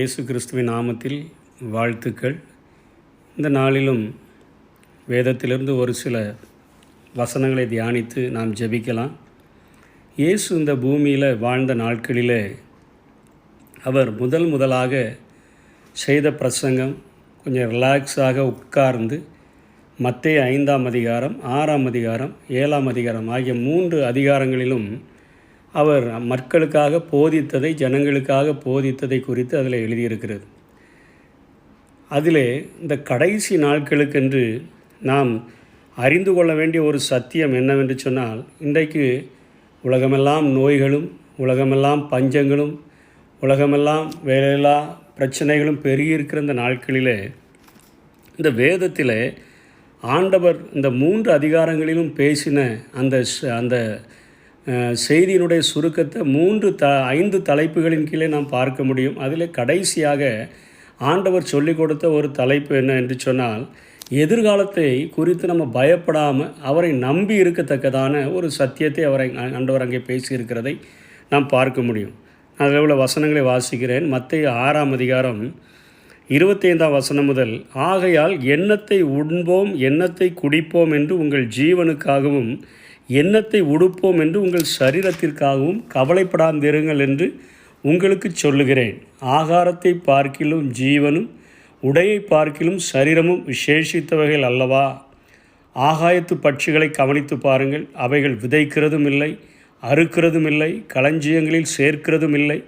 இயேசு கிறிஸ்துவின் நாமத்தில் வாழ்த்துக்கள். இந்த நாளிலும் வேதத்திலிருந்து ஒரு சில வசனங்களை தியானித்து நாம் ஜெபிக்கலாம். இயேசு இந்த பூமியில் வாழ்ந்த நாட்களிலே அவர் முதலாக செய்த பிரசங்கம் கொஞ்சம் ரிலாக்ஸாக உட்கார்ந்து மத்தேயு 5ஆம் அதிகாரம், 6ஆம் அதிகாரம், 7ஆம் அதிகாரம் ஆகிய 3 அதிகாரங்களிலும் அவர் மக்களுக்காக போதித்ததை, ஜனங்களுக்காக போதித்ததை குறித்து அதில் எழுதியிருக்கிறது. அதிலே இந்த கடைசி நாட்களுக்கென்று நாம் அறிந்து கொள்ள வேண்டிய ஒரு சத்தியம் என்னவென்று சொன்னால், இன்றைக்கு உலகமெல்லாம் நோய்களும், உலகமெல்லாம் பஞ்சங்களும், உலகமெல்லாம் வேலையில்லா பிரச்சனைகளும் பெருகியிருக்கிற இந்த நாட்களிலே இந்த வேதத்தில் ஆண்டவர் இந்த 3 அதிகாரங்களிலும் பேசின அந்த செய்தியினுடைய சுருக்கத்தை 5 தலைப்புகளின் கீழே நாம் பார்க்க முடியும். அதில் கடைசியாக ஆண்டவர் சொல்லிக் கொடுத்த ஒரு தலைப்பு என்ன என்று சொன்னால், எதிர்காலத்தை குறித்து நம்ம பயப்படாமல் அவரை நம்பி இருக்கத்தக்கதான ஒரு சத்தியத்தை ஆண்டவர் அங்கே பேசியிருக்கிறதை நாம் பார்க்க முடியும். அதில் உள்ள வசனங்களை வாசிக்கிறேன். மத்தேயு 6ஆம் அதிகாரம் 25ஆம் வசனம் முதல், ஆகையால் எண்ணத்தை உண்போம், எண்ணத்தை குடிப்போம் என்று உங்கள் ஜீவனுக்காகவும், எண்ணத்தை உடுப்போம் என்று உங்கள் சரீரத்திற்காகவும் கவலைப்படாதிருங்கள் என்று உங்களுக்கு சொல்லுகிறேன். ஆகாரத்தை பார்க்கிலும் ஜீவனும், உடையை பார்க்கிலும் சரீரமும் விசேஷித்தவைகள் அல்லவா? ஆகாயத்து பட்சிகளை கவனித்து பாருங்கள். அவைகள் விதைக்கிறதும் இல்லை, அறுக்கிறதும் இல்லை, களஞ்சியங்களில் சேர்க்கிறதும் இல்லை.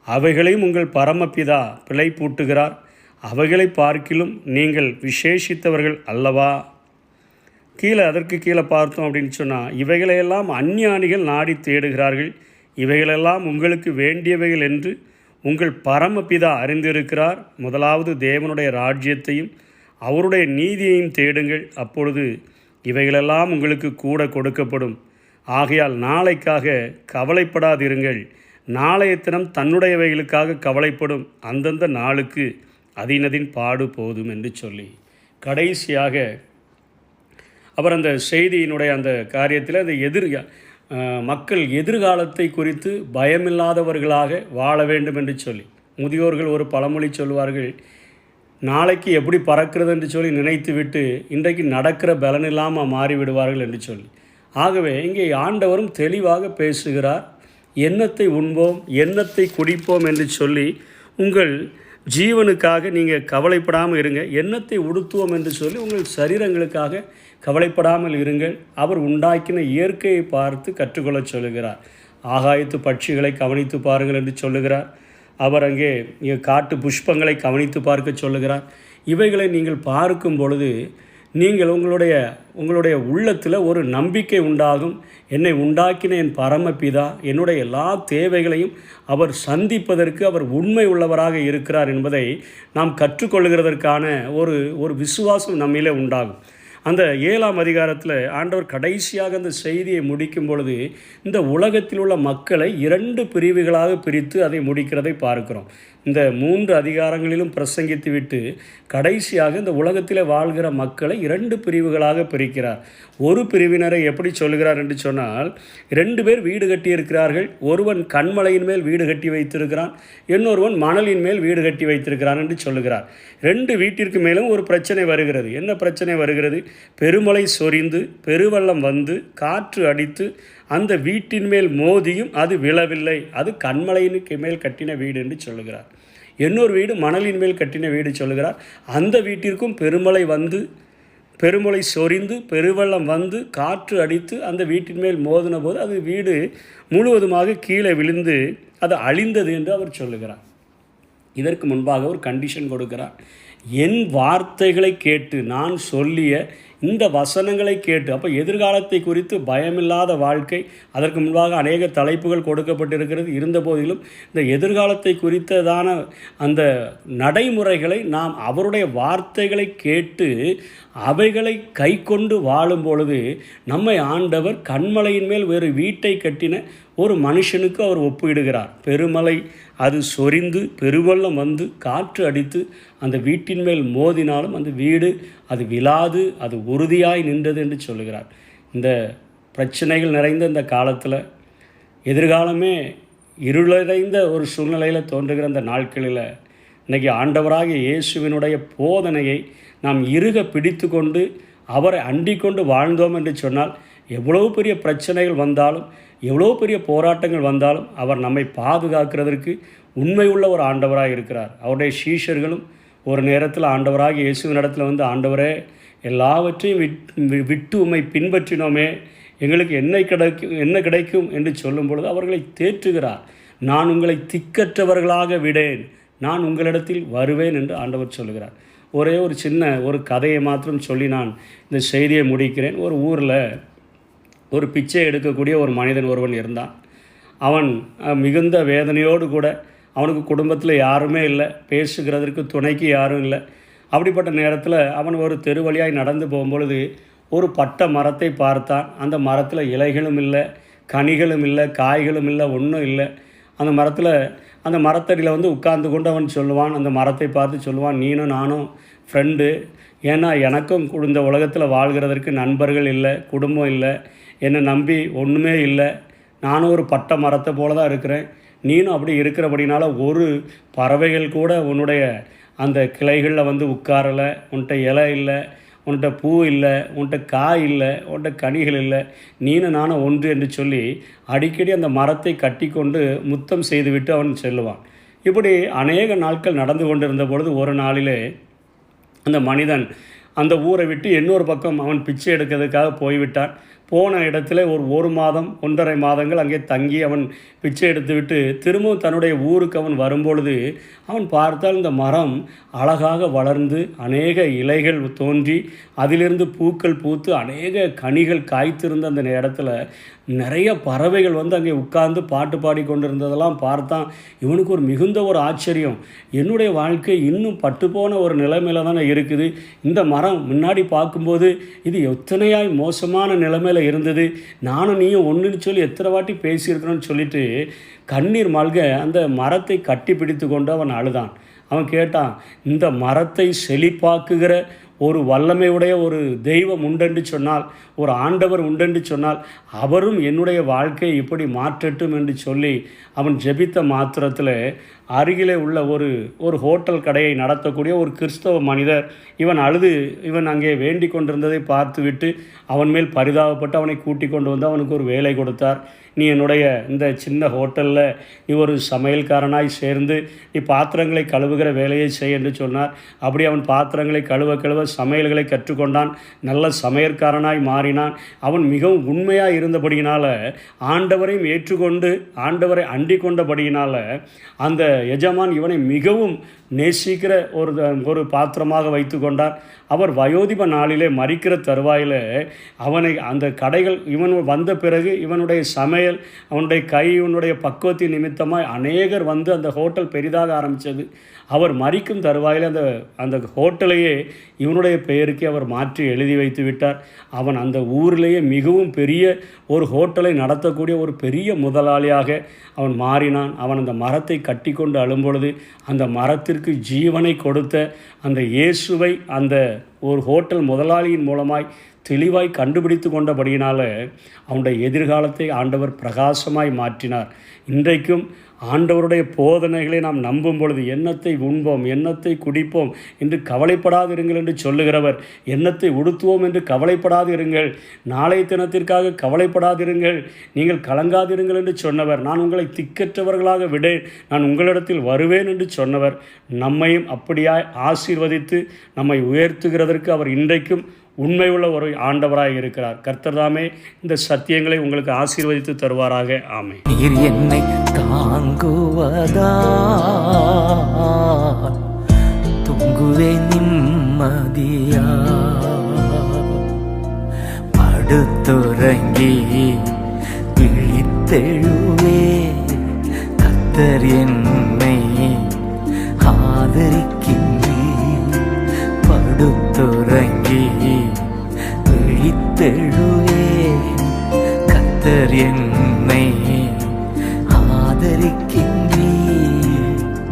அவைகளையும் உங்கள் பரமபிதா பிழை பூட்டுகிறார். அவைகளை பார்க்கிலும் நீங்கள் விசேஷித்தவர்கள் அல்லவா? அதற்கு கீழே பார்த்தோம் அப்படின்னு சொன்னால், இவைகளையெல்லாம் அஞ்ஞானிகள் நாடி தேடுகிறார்கள். இவைகளெல்லாம் உங்களுக்கு வேண்டியவைகள் என்று உங்கள் பரமபிதா அறிந்திருக்கிறார். முதலாவது தேவனுடைய ராஜ்யத்தையும் அவருடைய நீதியையும் தேடுங்கள், அப்பொழுது இவைகளெல்லாம் உங்களுக்கு கூட கொடுக்கப்படும். ஆகையால் நாளைக்காக கவலைப்படாதிருங்கள். நாளைய தினம் தன்னுடையவைகளுக்காக கவலைப்படும். அந்தந்த நாளுக்கு அதினதின் பாடு போதும் என்று சொல்லி கடைசியாக அவர் அந்த செய்தியினுடைய அந்த காரியத்தில் அந்த மக்கள் எதிர்காலத்தை குறித்து பயமில்லாதவர்களாக வாழ வேண்டும் என்று சொல்லி, முதியோர்கள் ஒரு பழமொழி சொல்வார்கள், நாளைக்கு எப்படி பறக்கிறது என்று சொல்லி நினைத்துவிட்டு இன்றைக்கு நடக்கிற பலனில்லாமல் மாறிவிடுவார்கள் என்று சொல்லி. ஆகவே இங்கே ஆண்டவரும் தெளிவாக பேசுகிறார். எண்ணத்தை உண்போம், எண்ணத்தை குடிப்போம் என்று சொல்லி உங்கள் ஜீவனுக்காக நீங்கள் கவலைப்படாமல் இருங்க. எண்ணத்தை உடுத்துவோம் என்று சொல்லி உங்கள் சரீரங்களுக்காக கவலைப்படாமல் இருங்கள். அவர் உண்டாக்கின இயற்கையை பார்த்து கற்றுக்கொள்ள சொல்லுகிறார். ஆகாயத்து பட்சிகளை கவனித்து பாருங்கள் என்று சொல்லுகிறார். அவர் அங்கே காட்டு புஷ்பங்களை கவனித்து பார்க்க சொல்லுகிறார். இவைகளை நீங்கள் பார்க்கும் பொழுது நீங்கள் உங்களுடைய உள்ளத்தில் ஒரு நம்பிக்கை உண்டாகும். என்னை உண்டாக்கின என் பரமபிதா என்னுடைய எல்லா தேவைகளையும் அவர் சந்திப்பதற்கு அவர் உண்மை உள்ளவராக இருக்கிறார் என்பதை நாம் கற்றுக்கொள்கிறதற்கான ஒரு விசுவாசம் நம்மிலே உண்டாகும். அந்த 7ஆம் அதிகாரத்தில் ஆண்டவர் கடைசியாக அந்த செய்தியை முடிக்கும் பொழுது இந்த உலகத்தில் உள்ள மக்களை 2 பிரிவுகளாக பிரித்து அதை முடிக்கிறதை பார்க்கிறோம். இந்த 3 அதிகாரங்களிலும் பிரசங்கித்து விட்டு கடைசியாக இந்த உலகத்தில் வாழ்கிற மக்களை 2 பிரிவுகளாக பிரிக்கிறார். ஒரு பிரிவினரை எப்படி சொல்லுகிறார் என்று சொன்னால், 2 பேர் வீடு கட்டியிருக்கிறார்கள். ஒருவன் கண்மலையின் மேல் வீடு கட்டி வைத்திருக்கிறான், இன்னொருவன் மணலின் மேல் வீடு கட்டி வைத்திருக்கிறான் என்று சொல்லுகிறார். 2 வீட்டிற்கு மேலும் ஒரு பிரச்சனை வருகிறது. என்ன பிரச்சனை வருகிறது? பெருமழை சொரிந்து பெருவெள்ளம் வந்து காற்று அடித்து அந்த வீட்டின் மேல் மோதியும் அது விழவில்லை. அது கண்மலையினுக்கு மேல் கட்டின வீடு என்று சொல்லுகிறார். இன்னொரு வீடு மணலின் மேல் கட்டின வீடு சொல்லுகிறார். அந்த வீட்டிற்கும் பெருமழை சொரிந்து பெருவெள்ளம் வந்து காற்று அடித்து அந்த வீட்டின் மேல் மோதின போது அது வீடு முழுவதுமாக கீழே விழுந்து அது அழிந்தது என்று அவர் சொல்லுகிறார். இதற்கு முன்பாக ஒரு கண்டிஷன் கொடுக்கிறார். என் வார்த்தைகளை கேட்டு, நான் சொல்லிய இந்த வசனங்களை கேட்டு, அப்போ எதிர்காலத்தை குறித்து பயமில்லாத வாழ்க்கை, அதற்கு முன்பாக அநேக தலைப்புகள் கொடுக்கப்பட்டிருக்கிறது. இருந்த போதிலும் இந்த எதிர்காலத்தை குறித்ததான அந்த நடைமுறைகளை நாம் அவருடைய வார்த்தைகளை கேட்டு அவைகளை கை கொண்டு வாழும் பொழுது நம்மை ஆண்டவர் கண்மலையின் மேல் வேறு வீட்டை கட்டின ஒரு மனுஷனுக்கு அவர் ஒப்பிடுகிறார். பெருமலை அது சொரிந்து பெருவெள்ளம் வந்து காற்று அடித்து அந்த வீட்டின் மேல் மோதினாலும் அந்த வீடு அது விழாது, அது உறுதியாய் நின்றது என்று சொல்லுகிறார். இந்த பிரச்சனைகள் நிறைந்த இந்த காலத்தில், எதிர்காலமே இருளடைந்த ஒரு சூழ்நிலையில் தோன்றுகிற அந்த நாட்களில் இன்றைக்கி ஆண்டவராகிய இயேசுவினுடைய போதனையை நாம் இறுக பிடித்து கொண்டு அவரை அண்டிக் கொண்டு வாழ்ந்தோம் என்று சொன்னால் எவ்வளோ பெரிய பிரச்சனைகள் வந்தாலும் எவ்வளோ பெரிய போராட்டங்கள் வந்தாலும் அவர் நம்மை பாதுகாக்கிறதற்கு உண்மை உள்ள ஒரு ஆண்டவராக இருக்கிறார். அவருடைய சீஷர்களும் ஒரு நேரத்தில் ஆண்டவராக இயேசுவின் இடத்துல வந்து, ஆண்டவரே, எல்லாவற்றையும் விட்டு உம்மை பின்பற்றினோமே, எங்களுக்கு என்ன கிடைக்கும் என்று சொல்லும் பொழுது அவர்களை தேற்றுகிறார். நான் உங்களை திக்கற்றவர்களாக விடேன், நான் உங்களிடத்தில் வருவேன் என்று ஆண்டவர் சொல்லுகிறார். ஒரே ஒரு சின்ன ஒரு கதையை மாத்திரம் சொல்லி நான் இந்த செய்தியை முடிக்கிறேன். ஒரு ஊரில் ஒரு பிச்சை எடுக்கக்கூடிய ஒரு மனிதன் ஒருவன் இருந்தான். அவன் மிகுந்த வேதனையோடு கூட, அவனுக்கு குடும்பத்தில் யாருமே இல்லை, பேசுகிறதற்கு துணைக்கு யாரும் இல்லை. அப்படிப்பட்ட நேரத்தில் அவன் ஒரு தெரு வழியாய் நடந்து போகும்பொழுது ஒரு பட்ட மரத்தை பார்த்தான். அந்த மரத்தில் இலைகளும் இல்லை, கனிகளும் இல்லை, காய்களும் இல்லை, ஒன்றும் இல்லை. அந்த மரத்தடியில் வந்து உட்கார்ந்து கொண்டு அவன் சொல்லுவான், அந்த மரத்தை பார்த்து சொல்லுவான், நீனும் நானும் ஃப்ரெண்டு. ஏன்னா எனக்கும் இந்த உலகத்தில் வாழ்கிறதற்கு நண்பர்கள் இல்லை, குடும்பம் இல்லை, என்னை நம்பி ஒன்றுமே இல்லை. நானும் ஒரு பட்ட மரத்தை போல தான் இருக்கிறேன். நீனும் அப்படி இருக்கிறபடினால ஒரு பறவைகள் கூட உன்னுடைய அந்த கிளைகளில் வந்து உட்காரலை. உன்கிட்ட இலை இல்லை, உன்கிட்ட பூ இல்லை, உன்கிட்ட காய் இல்லை, உன்கிட்ட கனிகள் இல்லை. நீனும் நானும் ஒன்று என்று சொல்லி அடிக்கடி அந்த மரத்தை கட்டி கொண்டு முத்தம் செய்துவிட்டு அவன் செல்லுவான். இப்படி அநேக நாட்கள் நடந்து கொண்டிருந்த பொழுது ஒரு நாளிலே அந்த மனிதன் அந்த ஊரை விட்டு இன்னொரு பக்கம் அவன் பிச்சை எடுக்கிறதுக்காக போய்விட்டான். போன இடத்துல ஒரு மாதம் 1.5 மாதங்கள் அங்கே தங்கி அவன் பிச்சை எடுத்துவிட்டு திரும்பவும் தன்னுடைய ஊருக்கு அவன் வரும்பொழுது அவன் பார்த்தால் இந்த மரம் அழகாக வளர்ந்து அநேக இலைகள் தோன்றி அதிலிருந்து பூக்கள் பூத்து அநேக கனிகள் காய்த்திருந்த அந்த இடத்துல நிறைய பறவைகள் வந்து அங்கே உட்கார்ந்து பாட்டு பாடி கொண்டிருந்ததெல்லாம் பார்த்தான். இவனுக்கு ஒரு மிகுந்த ஒரு ஆச்சரியம். என்னுடைய வாழ்க்கை இன்னும் பட்டுப்போன ஒரு நிலைமையில் தானே இருக்குது. இந்த மரம் முன்னாடி பார்க்கும்போது இது எத்தனையாய் மோசமான நிலைமையில் இருந்தது. நானும் நீயும் ஒன்றுன்னு சொல்லி எத்தனை வாட்டி பேசியிருக்கிறோன்னு சொல்லிட்டு கண்ணீர் மல்க அந்த மரத்தை கட்டி பிடித்து கொண்டு அவன் அழுதான். அவன் கேட்டான், இந்த மரத்தை செழிப்பாக்குகிற ஒரு வல்லமையுடைய ஒரு தெய்வம் உண்டென்று சொன்னால், ஒரு ஆண்டவர் உண்டென்று சொன்னால் அவரும் என்னுடைய வாழ்க்கையை இப்படி மாற்றட்டும் என்று சொல்லி அவன் ஜெபித்த மாத்திரத்தில் அருகிலே உள்ள ஒரு ஹோட்டல் கடையை நடத்தக்கூடிய ஒரு கிறிஸ்தவ மனிதர் இவன் அங்கே வேண்டி கொண்டிருந்ததை பார்த்துவிட்டு அவன் மேல் பரிதாபப்பட்டு அவனை கூட்டி கொண்டு வந்து அவனுக்கு ஒரு வேலை கொடுத்தார். நீ என்னுடைய இந்த சின்ன ஹோட்டலில் நீ ஒரு சமையல்காரனாய் சேர்ந்து நீ பாத்திரங்களை கழுவுகிற வேலையை செய் என்று சொன்னார். அப்படி அவன் பாத்திரங்களை கழுவ சமையல்களை கற்றுக்கொண்டான். நல்ல சமையற்காரனாய் மாறினான். அவன் மிகவும் உண்மையாக இருந்தபடியினால் ஆண்டவரையும் ஏற்றுக்கொண்டு ஆண்டவரை அண்டிக் கொண்டபடியினால் அந்த எஜமான் இவனை மிகவும் நேசிக்கிற ஒரு பாத்திரமாக வைத்து கொண்டார். அவர் வயோதிப நாளிலே மரிக்கிற தருவாயில் அவனை அந்த கடைகள் இவன் வந்த பிறகு இவனுடைய சமையல், அவனுடைய இவனுடைய பக்குவத்தின் நிமித்தமாக அநேகர் வந்து அந்த ஹோட்டல் பெரிதாக ஆரம்பித்தது. அவர் மரிக்கும் தருவாயில் அந்த ஹோட்டலையே இவனுடைய பெயருக்கு அவர் மாற்றி எழுதி வைத்து விட்டார். அவன் அந்த ஊரிலேயே மிகவும் பெரிய ஒரு ஹோட்டலை நடத்தக்கூடிய ஒரு பெரிய முதலாளியாக அவன் மாறினான். அவன் அந்த மரத்தை கட்டி கொண்டு அழும்பொழுது அந்த மரத்திற்கு ஜீவனை கொடுத்த அந்த இயேசுவை அந்த ஒரு ஹோட்டல் முதலாளியின் மூலமாய் தெளிவாய் கண்டுபிடித்து கொண்டபடியினால் அவனுடைய எதிர்காலத்தை ஆண்டவர் பிரகாசமாய் மாற்றினார். இன்றைக்கும் ஆண்டவருடைய போதனைகளை நாம் நம்பும் பொழுது எண்ணத்தை உண்போம், எண்ணத்தை குடிப்போம் என்று கவலைப்படாதிருங்கள் என்று சொல்லுகிறவர், எண்ணத்தை உடுத்துவோம் என்று கவலைப்படாதிருங்கள், நாளை தினத்திற்காக கவலைப்படாதிருங்கள், நீங்கள் கலங்காதிருங்கள் என்று சொன்னவர், நான் உங்களை திக்கற்றவர்களாக விடேன், நான் உங்களிடத்தில் வருவேன் என்று சொன்னவர் நம்மையும் அப்படியாய் ஆசீர்வதித்து நம்மை உயர்த்துகிறதற்கு அவர் இன்றைக்கும் உண்மை உள்ள ஒரு ஆண்டவராக இருக்கிறார். கர்த்தர் தாமே இந்த சத்தியங்களை உங்களுக்கு ஆசீர்வதித்து தருவாராக. ஆமென். நீர் என்னை தாங்குவதா தூங்குவே நிம்மதியா, படுத்துறங்கி விழித்தெழுவே கர்த்தர் என்னை ஆதரிக்கின்றார்.